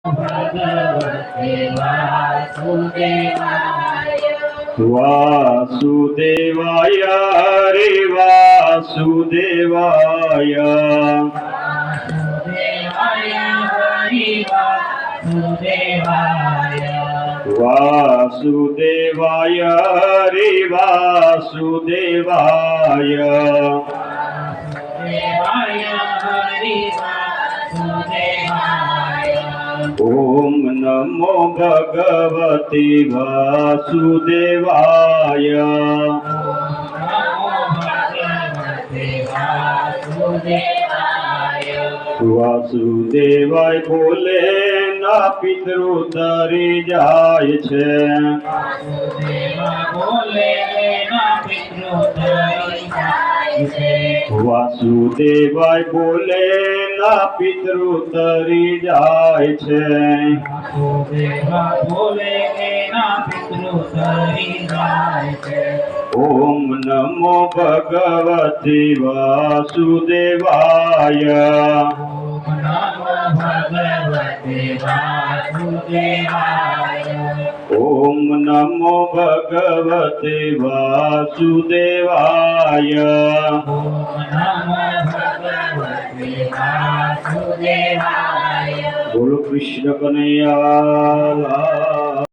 भगवते वासुदेवाय वासुदेवाय हरे वासुदेवाय वासुदेवाय हरि वासुदेवाय वासुदेवाय हरे वासुदेवाय वासुदेवाय हरि वासुदेवाय ओम नमो भगवते वासुदेवाय नमो भगवते वासुदेवाय वासुदेवाय बोले ना पितृ तरी જાય છે વાસુદેવા બોલે ના પિતૃ તરી જાય છે વાસુદેવાય બોલે ના પિતૃ તરી જાય છે વાસુદેવા બોલે ના પિતૃ તરી જાય છે ઓમ નમો ભગવતે વાસુદેવાય નમો ભગવતે વાસુદેવાય ઓમ નમો ભગવતે વાસુદેવાય નમો ભગવતે વાસુદેવાય બોલો કૃષ્ણ કનૈયા લાલ